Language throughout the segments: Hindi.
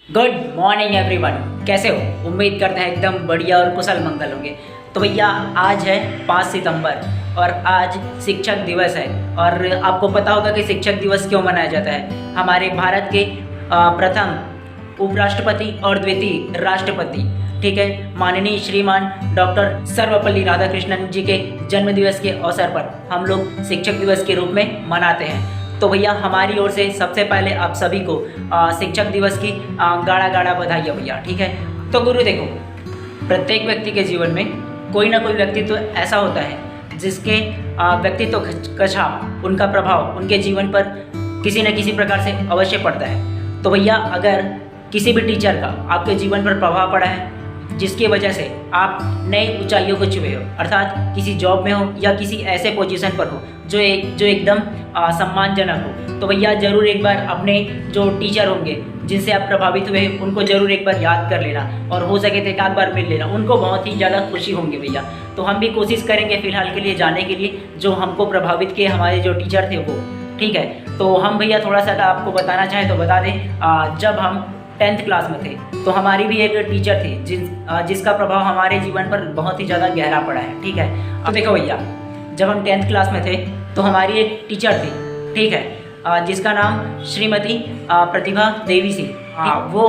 Good morning everyone. कैसे हो? उम्मीद करते हैं एकदम बढ़िया और कुशल मंगल होंगे। तो भैया आज है 5 सितंबर और आज शिक्षक दिवस है। और आपको पता होगा कि शिक्षक दिवस क्यों मनाया जाता है। हमारे भारत के प्रथम उपराष्ट्रपति और द्वितीय राष्ट्रपति, ठीक है, माननीय श्रीमान डॉक्टर सर्वपल्ली राधाकृष्णन जी के जन्म दिवस के अवसर पर हम लोग शिक्षक दिवस के रूप में मनाते हैं। तो भैया हमारी ओर से सबसे पहले आप सभी को शिक्षक दिवस की गाढ़ा गाढ़ा बधाई है भैया, ठीक है। तो गुरु देखो, प्रत्येक व्यक्ति के जीवन में कोई ना कोई व्यक्तित्व ऐसा होता है जिसके व्यक्तित्व का छाप, उनका प्रभाव उनके जीवन पर किसी न किसी प्रकार से अवश्य पड़ता है। तो भैया अगर किसी भी टीचर का आपके जीवन पर प्रभाव पड़ा है जिसकी वजह से आप नई ऊंचाइयों को छुए हो, अर्थात किसी जॉब में हो या किसी ऐसे पोजीशन पर हो जो एकदम सम्मानजनक हो, तो भैया ज़रूर एक बार अपने जो टीचर होंगे जिनसे आप प्रभावित हुए उनको ज़रूर एक बार याद कर लेना और हो सके तो एक आध बार मिल लेना। उनको बहुत ही ज़्यादा खुशी होंगे भैया। तो हम भी कोशिश करेंगे फ़िलहाल के लिए जाने के लिए जो हमको प्रभावित किए हमारे जो टीचर थे वो, ठीक है। तो हम भैया थोड़ा सा आपको बताना चाहें तो बता दें, जब हम 10th क्लास में थे तो हमारी भी एक टीचर थी जिसका प्रभाव हमारे जीवन पर बहुत ही ज़्यादा गहरा पड़ा है, ठीक है। अब देखो भैया, जब हम 10th क्लास में थे तो हमारी एक टीचर थी, ठीक है, जिसका नाम श्रीमती प्रतिभा देवी थी। वो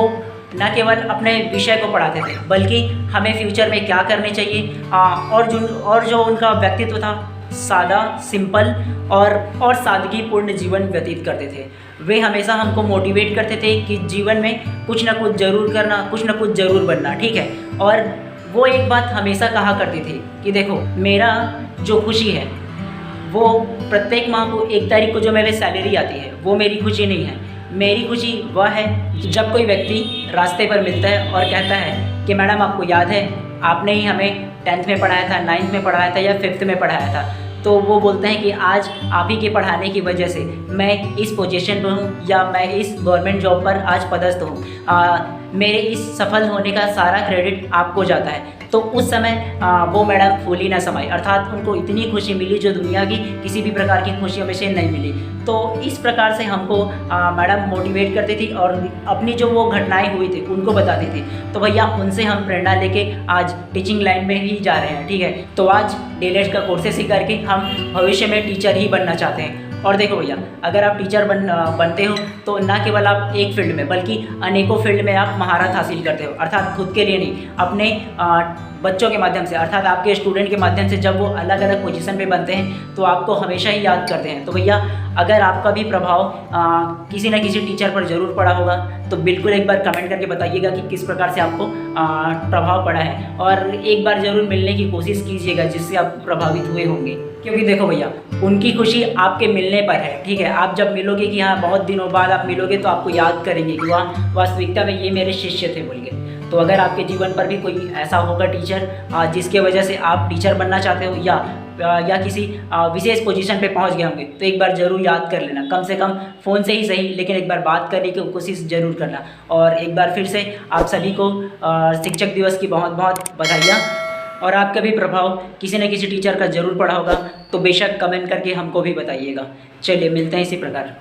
न केवल अपने विषय को पढ़ाते थे बल्कि हमें फ्यूचर में क्या करने चाहिए और जो उनका व्यक्तित्व था, सादा, सिंपल और सादगीपूर्ण जीवन व्यतीत करते थे। वे हमेशा हमको मोटिवेट करते थे कि जीवन में कुछ ना कुछ ज़रूर करना, कुछ ना कुछ ज़रूर बनना, ठीक है। और वो एक बात हमेशा कहा करती थी कि देखो, मेरा जो खुशी है वो प्रत्येक माह को 1 तारीख को जो मेरी सैलरी आती है वो मेरी खुशी नहीं है। मेरी खुशी वह है जब कोई व्यक्ति रास्ते पर मिलता है और कहता है कि मैडम आपको याद है, आपने ही हमें 10th में पढ़ाया था, 9th में पढ़ाया था या 5th में पढ़ाया था। तो वो बोलते हैं कि आज आप ही के पढ़ाने की वजह से मैं इस पोजीशन पर हूँ या मैं इस गवर्नमेंट जॉब पर आज पदस्थ हूँ। मेरे इस सफल होने का सारा क्रेडिट आपको जाता है। तो उस समय वो मैडम फूली ना समाई, अर्थात उनको इतनी खुशी मिली जो दुनिया की किसी भी प्रकार की खुशियों में से नहीं मिली। तो इस प्रकार से हमको मैडम मोटिवेट करती थी और अपनी जो वो घटनाएं हुई थी उनको बताती थी। तो भैया उनसे हम प्रेरणा लेके आज टीचिंग लाइन में ही जा रहे हैं, ठीक है। तो आज डीएलएड का कोर्सेस ही करके हम भविष्य में टीचर ही बनना चाहते हैं। और देखो भैया, अगर आप टीचर बनते हो तो ना केवल आप एक फील्ड में बल्कि अनेकों फील्ड में आप महारत हासिल करते हो, अर्थात खुद के लिए नहीं, अपने बच्चों के माध्यम से, अर्थात आपके स्टूडेंट के माध्यम से जब वो अलग अलग पोजीशन पे बनते हैं तो आपको हमेशा ही याद करते हैं। तो भैया अगर आपका भी प्रभाव किसी न किसी टीचर पर ज़रूर पड़ा होगा तो बिल्कुल एक बार कमेंट करके बताइएगा कि किस प्रकार से आपको प्रभाव पड़ा है और एक बार ज़रूर मिलने की कोशिश कीजिएगा जिससे आप प्रभावित हुए होंगे। क्योंकि देखो भैया, उनकी खुशी आपके मिलने पर है, ठीक है। आप जब मिलोगे कि हाँ बहुत दिनों बाद आप मिलोगे तो आपको याद करेंगे कि वहाँ वास्तविकता में ये मेरे शिष्य थे बोल के। तो अगर आपके जीवन पर भी कोई ऐसा होगा टीचर जिसके वजह से आप टीचर बनना चाहते हो या किसी विशेष पोजीशन पे पहुंच गए होंगे तो एक बार ज़रूर याद कर लेना, कम से कम फ़ोन से ही सही लेकिन एक बार बात करने की कोशिश ज़रूर करना। और एक बार फिर से आप सभी को शिक्षक दिवस की बहुत बहुत बधाइयाँ। और आपका भी प्रभाव किसी न किसी टीचर का ज़रूर पड़ा होगा तो बेशक कमेंट करके हमको भी बताइएगा। चलिए मिलते हैं इसी प्रकार।